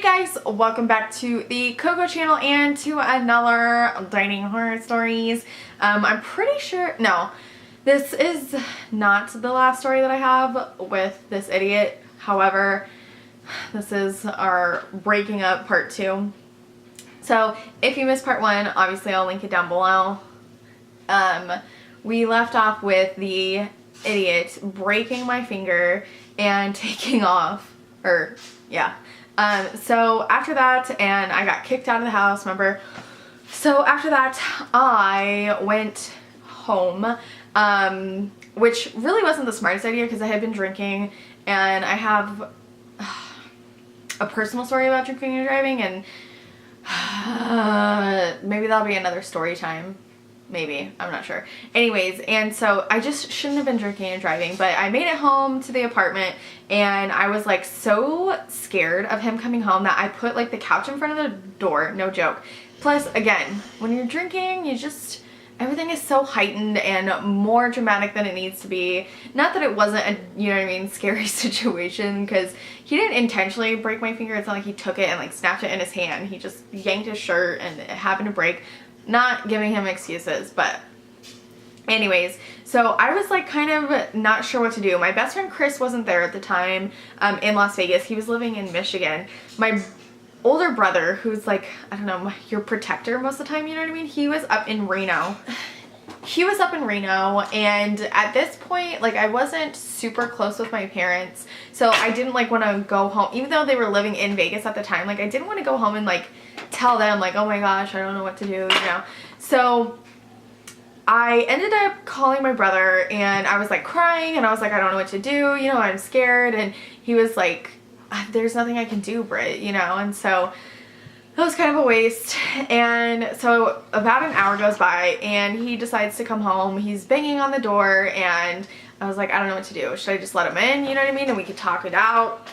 guys, welcome back to the Cocco channel and to another dining horror stories. I'm pretty sure, no, this is not the last story that I have with this idiot. However, this is our breaking up part 2. So if you missed part 1, obviously I'll link it down below. We left off with the idiot breaking my finger and taking off, or yeah. So after that, and I got kicked out of the house, remember? So after that, I went home, which really wasn't the smartest idea because I had been drinking, and I have a personal story about drinking and driving, and maybe that'll be another story time. Maybe, I'm not sure. Anyways, and so I just shouldn't have been drinking and driving, but I made it home to the apartment and I was like so scared of him coming home that I put like the couch in front of the door, no joke. Plus, again, when you're drinking, you just, everything is so heightened and more dramatic than it needs to be. Not that it wasn't a, you know what I mean, scary situation, because he didn't intentionally break my finger. It's not like he took it and like snapped it in his hand. He just yanked his shirt and it happened to break. Not giving him excuses, but anyways, so I was like kind of not sure what to do. My best friend Chris wasn't there at the time in Las Vegas. He was living in Michigan. My older brother, who's like, I don't know, your protector most of the time, you know what I mean? He was up in Reno. He was up in Reno, and at this point, like, I wasn't super close with my parents, so I didn't like want to go home, even though they were living in Vegas at the time. Like, I didn't want to go home and like tell them like, oh my gosh, I don't know what to do, you know. So I ended up calling my brother and I was like crying and I was like, I don't know what to do, you know, I'm scared. And he was like, there's nothing I can do, Britt, you know. And so that was kind of a waste. And so about an hour goes by and he decides to come home. He's banging on the door and I was like, I don't know what to do. Should I just let him in, you know what I mean, and we could talk it out?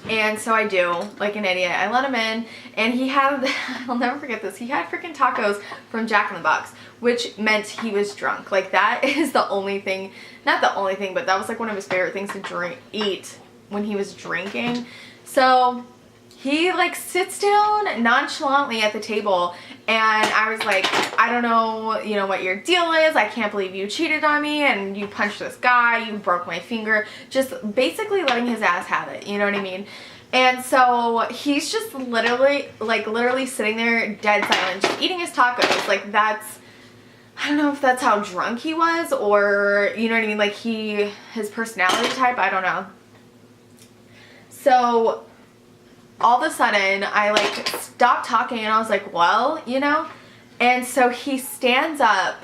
And so I do, like an idiot. I let him in, and he had, I'll never forget this, he had freaking tacos from Jack in the Box, which meant he was drunk. Like, that is the only thing, not the only thing, but that was like one of his favorite things to eat when he was drinking. So he like sits down nonchalantly at the table, and I was like, I don't know, you know, what your deal is. I can't believe you cheated on me and you punched this guy, you broke my finger. Just basically letting his ass have it, you know what I mean? And so he's just literally sitting there dead silent, just eating his tacos. Like, that's, I don't know if that's how drunk he was, or, you know what I mean, like his personality type, I don't know. So all of a sudden I like stopped talking and I was like, well, you know. And so he stands up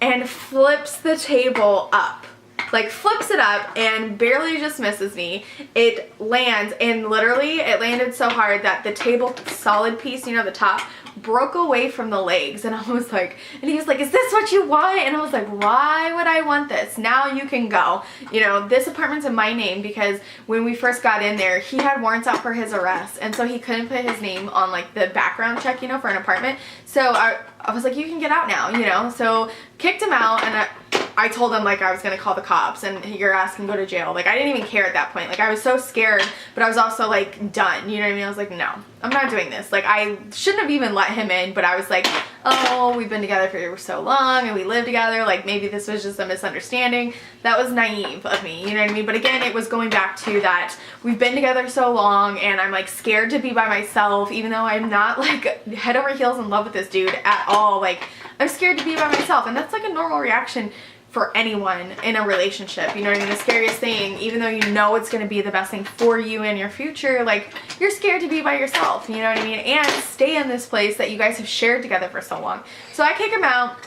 and flips the table up, like flips it up and barely just misses me. It lands, and literally it landed so hard that the table solid piece, you know, the top, broke away from the legs. And I was like, and he was like, is this what you want? And I was like, why would I want this? Now you can go. You know, this apartment's in my name because when we first got in there, he had warrants out for his arrest, and so he couldn't put his name on like the background check, you know, for an apartment. So I was like, you can get out now, you know. So kicked him out, and I told him like I was gonna call the cops and your ass can go to jail. Like, I didn't even care at that point. Like, I was so scared, but I was also like done, you know what I mean? I was like, no, I'm not doing this. Like, I shouldn't have even let him in, but I was like, oh, we've been together for so long and we live together, like maybe this was just a misunderstanding. That was naive of me, you know what I mean? But again, it was going back to that we've been together so long and I'm like scared to be by myself, even though I'm not like head over heels in love with this dude at all. Like, I'm scared to be by myself, and that's like a normal reaction for anyone in a relationship, you know what I mean? The scariest thing, even though you know it's going to be the best thing for you and your future, like, you're scared to be by yourself, you know what I mean? And stay in this place that you guys have shared together for so long. So I kick him out,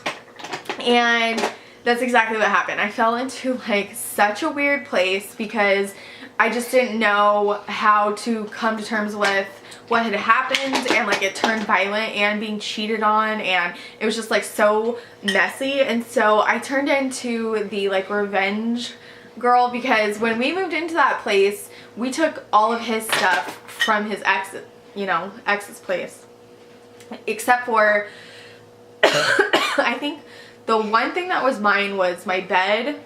and that's exactly what happened. I fell into like such a weird place because I just didn't know how to come to terms with what had happened, and like it turned violent and being cheated on, and it was just like so messy. And so I turned into the like revenge girl, because when we moved into that place, we took all of his stuff from his ex's place, except for I think the one thing that was mine was my bed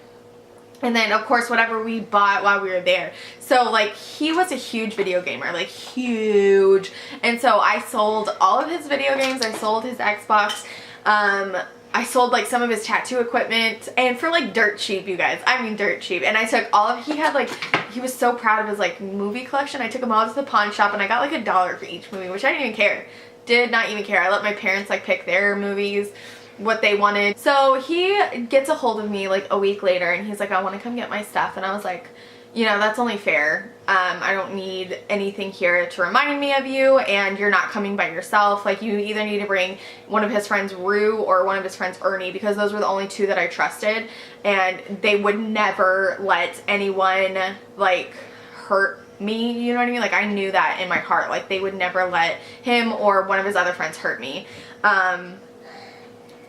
And then, of course, whatever we bought while we were there. So, like, he was a huge video gamer. Like, huge. And so I sold all of his video games. I sold his Xbox. I sold, like, some of his tattoo equipment. And for, like, dirt cheap, you guys. I mean, dirt cheap. And I took all of... He had, like... He was so proud of his, like, movie collection. I took him all to the pawn shop. And I got, like, $1 for each movie. Which I didn't even care. Did not even care. I let my parents, like, pick their movies, what they wanted. So he gets a hold of me like a week later and he's like, I want to come get my stuff. And I was like, you know, that's only fair. I don't need anything here to remind me of you, and you're not coming by yourself. Like, you either need to bring one of his friends, Rue, or one of his friends, Ernie, because those were the only two that I trusted, and they would never let anyone like hurt me, you know what I mean? Like, I knew that in my heart. Like, they would never let him or one of his other friends hurt me.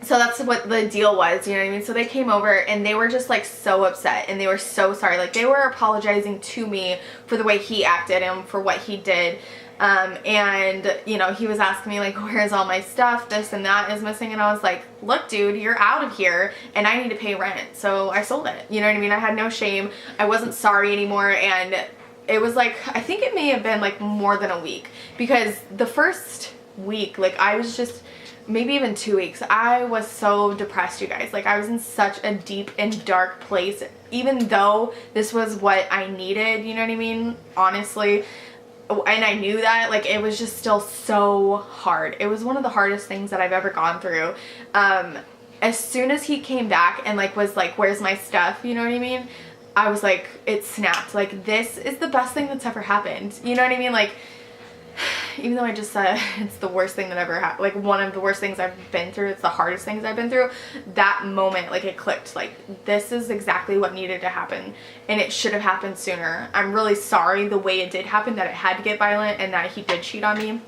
So that's what the deal was, you know what I mean? So they came over and they were just like so upset and they were so sorry. Like, they were apologizing to me for the way he acted and for what he did. And, you know, he was asking me like, where's all my stuff? This and that is missing. And I was like, look, dude, you're out of here and I need to pay rent. So I sold it. You know what I mean? I had no shame. I wasn't sorry anymore. And it was like, I think it may have been like more than a week, because the first week, like, I was just... maybe even 2 weeks, I was so depressed, you guys. Like, I was in such a deep and dark place, even though this was what I needed, you know what I mean, honestly. And I knew that, like, it was just still so hard. It was one of the hardest things that I've ever gone through. As soon as he came back and like was like, where's my stuff, you know what I mean, I was like, it snapped. Like, this is the best thing that's ever happened, you know what I mean? Like, even though I just said it's the worst thing that ever happened, like one of the worst things I've been through, it's the hardest things I've been through, that moment, like, it clicked. Like, this is exactly what needed to happen, and it should have happened sooner. I'm really sorry the way it did happen, that it had to get violent and that he did cheat on me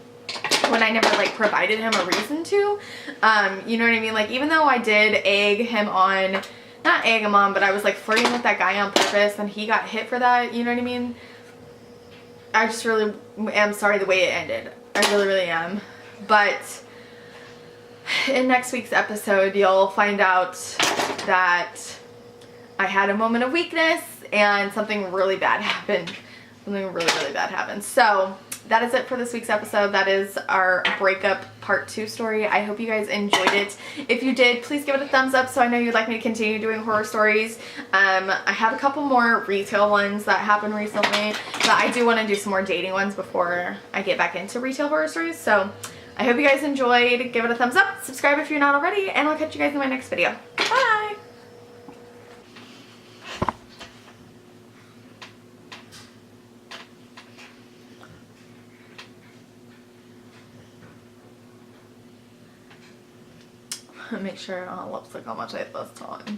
when I never like provided him a reason to. You know what I mean? Like, even though I did egg him on, not egg him on, but I was like flirting with that guy on purpose and he got hit for that, you know what I mean? I just really am sorry the way it ended. I really, really am. But in next week's episode, you'll find out that I had a moment of weakness and something really bad happened. Something really, really bad happened. So that is it for this week's episode. That is our breakup part 2 story. I hope you guys enjoyed it. If you did, please give it a thumbs up so I know you'd like me to continue doing horror stories. I have a couple more retail ones that happened recently, but I do want to do some more dating ones before I get back into retail horror stories. So I hope you guys enjoyed. Give it a thumbs up, subscribe if you're not already, and I'll catch you guys in my next video. Bye! Make sure I don't have lipstick on my face this time.